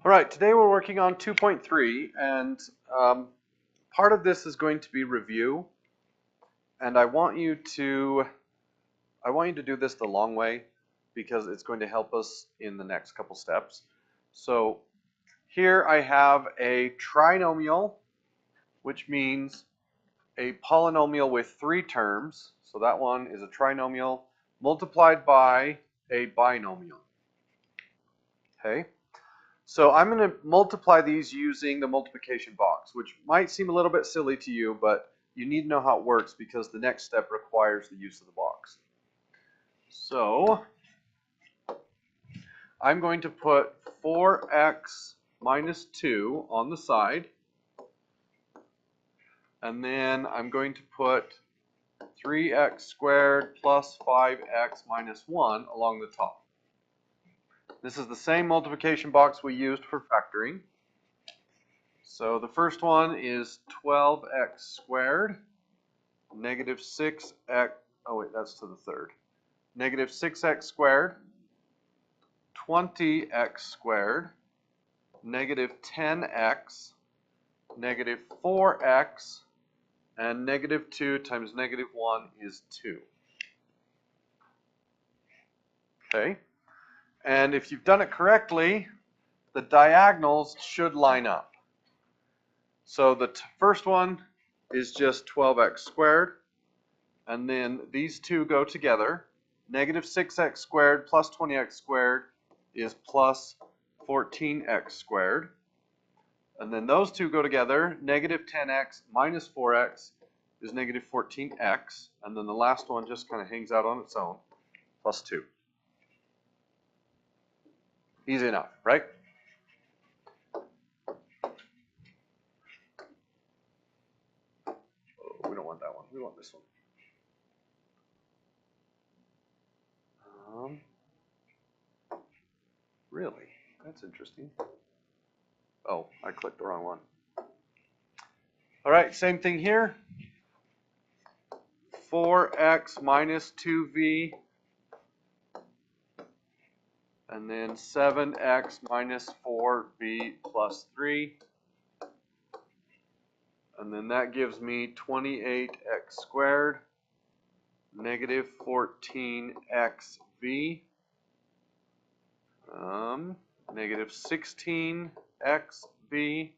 All right, today we're working on 2.3, and part of this is going to be review, and I want you to do this the long way because it's going to help us in the next couple steps. So here I have a trinomial, which means a polynomial with 3 terms. So that one is a trinomial multiplied by a binomial. Okay? So I'm going to multiply these using the multiplication box, which might seem a little bit silly to you, but you need to know how it works because the next step requires the use of the box. So I'm going to put 4x minus 2 on the side, and then I'm going to put 3x squared plus 5x minus 1 along the top. This is the same multiplication box we used for factoring. So the first one is 12x squared, negative 6x, oh wait, that's to the third. Negative 6x squared, 20x squared, negative 10x, negative 4x, and negative 2 times negative 1 is 2. Okay? And if you've done it correctly, the diagonals should line up. So the first one is just 12x squared, and then these two go together. Negative 6x squared plus 20x squared is plus 14x squared. And then those two go together. Negative 10x minus 4x is negative 14x. And then the last one just kind of hangs out on its own, plus 2. Easy enough, right? Oh, we don't want that one. We want this one. Really? That's interesting. Oh, I clicked the wrong one. All right, same thing here. 4x minus 2v, and then 7x minus 4v plus 3. And then that gives me 28x squared, negative 14xv, negative 16xv,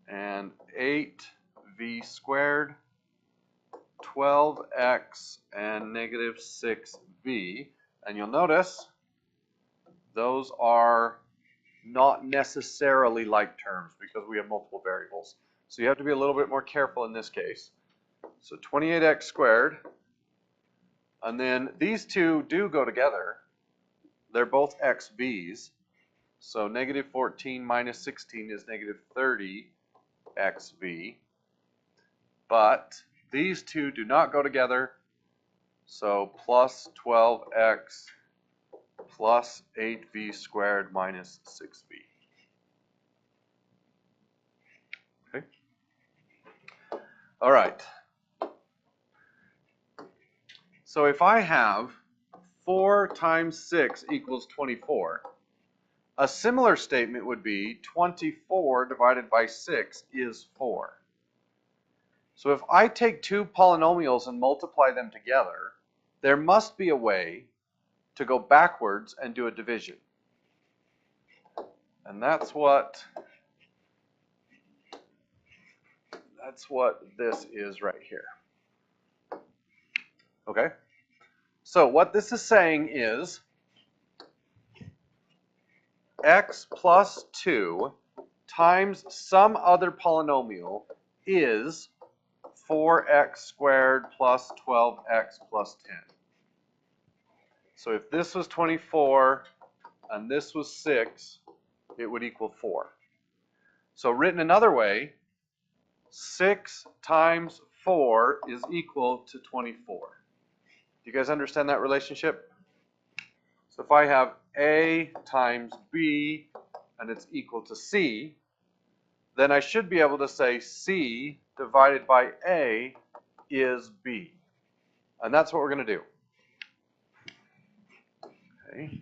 and 8v squared, 12x, and negative 6v. And you'll notice those are not necessarily like terms because we have multiple variables. So you have to be a little bit more careful in this case. So 28x squared, and then these two do go together. They're both xv's. So negative 14 minus 16 is negative 30xv. But these two do not go together. So plus 12x plus 8v squared minus 6v. Okay. All right. So if I have 4 times 6 equals 24, a similar statement would be 24 divided by 6 is 4. So if I take two polynomials and multiply them together, there must be a way to go backwards and do a division. And that's what this is right here. Okay? So what this is saying is x plus 2 times some other polynomial is 4x squared plus 12x plus 10. So if this was 24 and this was 6, it would equal 4. So written another way, 6 times 4 is equal to 24. Do you guys understand that relationship? So if I have A times B and it's equal to C, then I should be able to say C divided by A is B. And that's what we're going to do. Okay.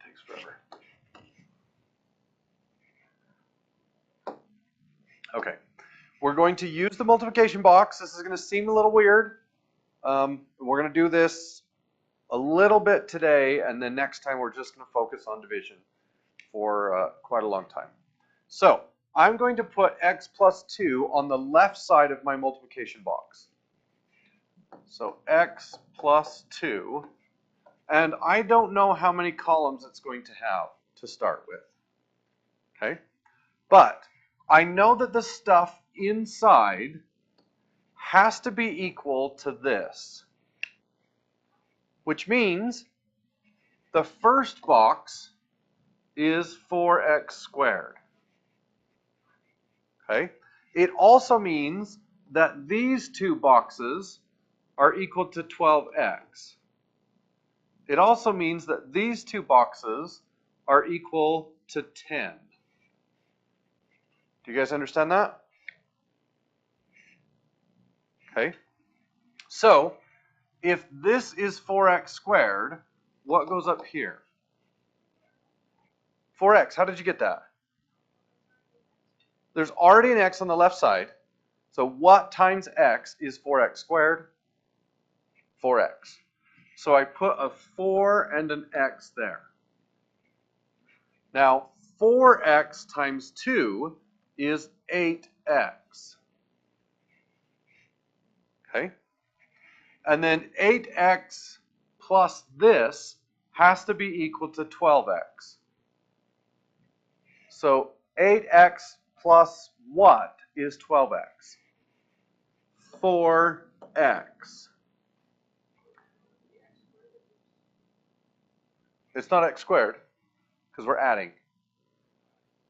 takes forever. Okay, we're going to use the multiplication box. This is going to seem a little weird. We're going to do this a little bit today, and then next time we're just going to focus on division for quite a long time. So I'm going to put x plus 2 on the left side of my multiplication box. So x plus 2, and I don't know how many columns it's going to have to start with. Okay, but I know that the stuff inside has to be equal to this, which means the first box is 4x squared. Okay, it also means that these two boxes are equal to 12x. It also means that these two boxes are equal to 10. Do you guys understand that? Okay. So, if this is 4x squared, what goes up here? 4x, how did you get that? There's already an x on the left side. So what times x is 4x squared? 4x. So I put a 4 and an x there. Now, 4x times 2 is 8x. Okay? And then 8x plus this has to be equal to 12x. So 8x plus what is 12x? 4x. It's not x squared because we're adding.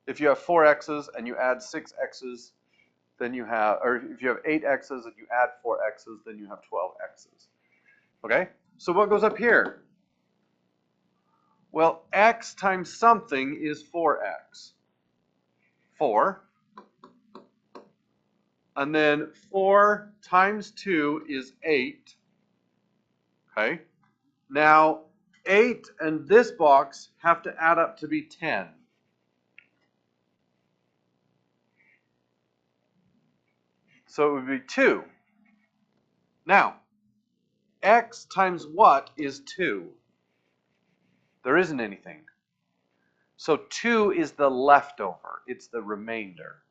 If you have 4 x's and you add 6 x's, then you have, or if you have 8 x's and you add 4 x's, then you have 12 x's. Okay? So what goes up here? Well, x times something is 4x. 4. And then 4 times 2 is 8. Okay? Now, 8 and this box have to add up to be 10. So it would be 2. Now, x times what is 2? There isn't anything. So 2 is the leftover. It's the remainder.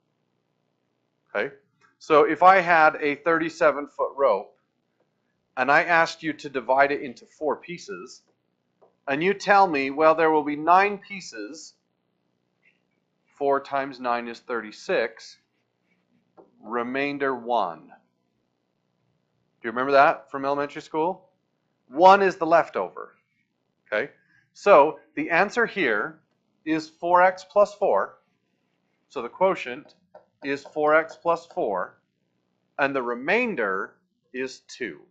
Okay? So if I had a 37-foot rope and I asked you to divide it into 4 pieces, and you tell me, well, there will be 9 pieces. 4 times 9 is 36. Remainder 1. Do you remember that from elementary school? 1 is the leftover. Okay? So the answer here is 4x plus 4. So the quotient is 4x plus 4. And the remainder is 2.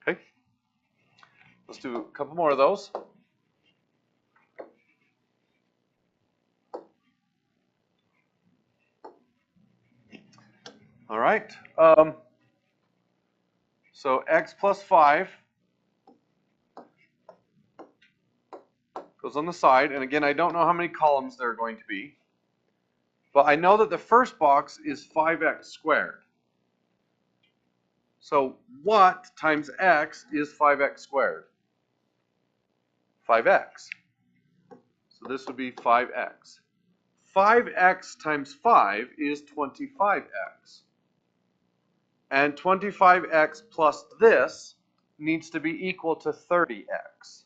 Okay? Let's do a couple more of those. All right. So x plus 5 goes on the side. And again, I don't know how many columns there are going to be. But I know that the first box is 5x squared. So what times x is 5x squared? 5x. So this would be 5x. 5x times 5 is 25x. And 25x plus this needs to be equal to 30x.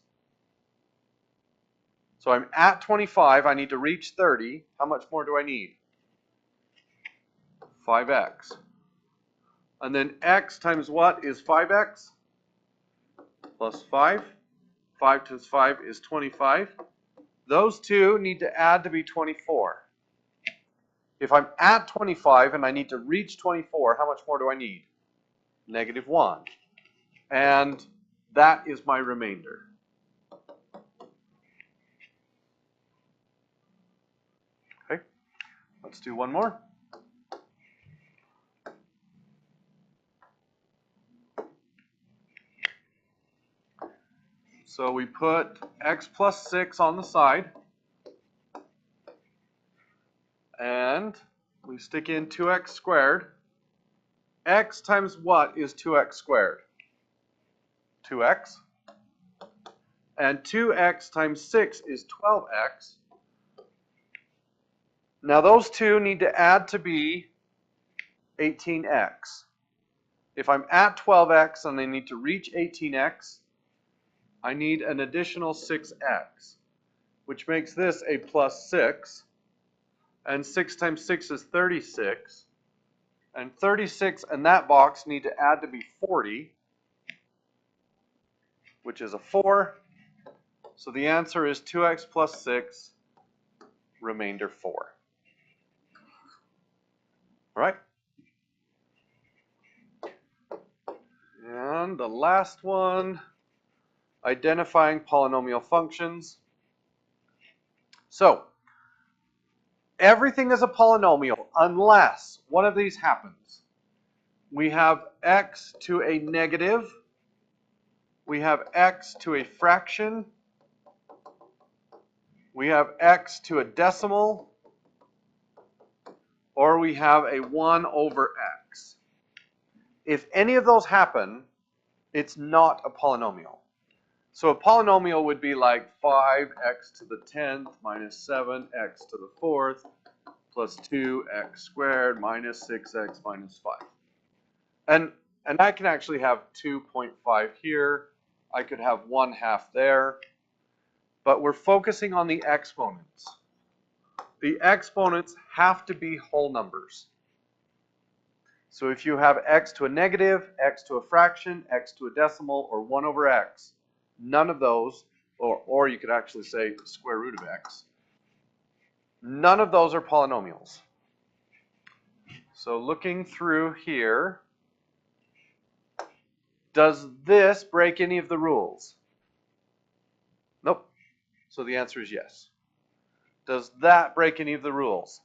So I'm at 25, I need to reach 30. How much more do I need? 5x. And then x times what is 5x? Plus 5. 5 times 5 is 25. Those two need to add to be 24. If I'm at 25 and I need to reach 24, how much more do I need? Negative 1. And that is my remainder. Okay, let's do one more. So we put x plus 6 on the side. And we stick in 2x squared. X times what is 2x squared? 2x. And 2x times 6 is 12x. Now those two need to add to be 18x. If I'm at 12x and I need to reach 18x, I need an additional 6x, which makes this a plus 6. And 6 times 6 is 36. And 36 and that box need to add to be 40, which is a 4. So the answer is 2x plus 6, remainder 4. All right? And the last one, identifying polynomial functions. So, everything is a polynomial unless one of these happens. We have x to a negative, we have x to a fraction, we have x to a decimal, or we have a 1 over x. If any of those happen, it's not a polynomial. So a polynomial would be like 5x to the 10th minus 7x to the 4th plus 2x squared minus 6x minus 5. And I can actually have 2.5 here. I could have 1/2 there. But we're focusing on the exponents. The exponents have to be whole numbers. So if you have x to a negative, x to a fraction, x to a decimal, or 1 over x, none of those, or you could actually say square root of x, none of those are polynomials. So looking through here, does this break any of the rules? Nope. So the answer is yes. Does that break any of the rules?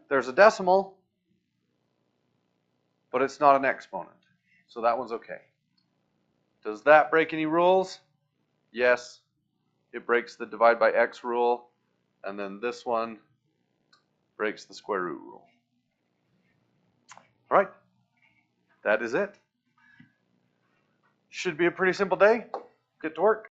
There's a decimal, but it's not an exponent. So that one's okay. Does that break any rules? Yes. It breaks the divide by x rule, and then this one breaks the square root rule. All right. That is it. Should be a pretty simple day. Get to work.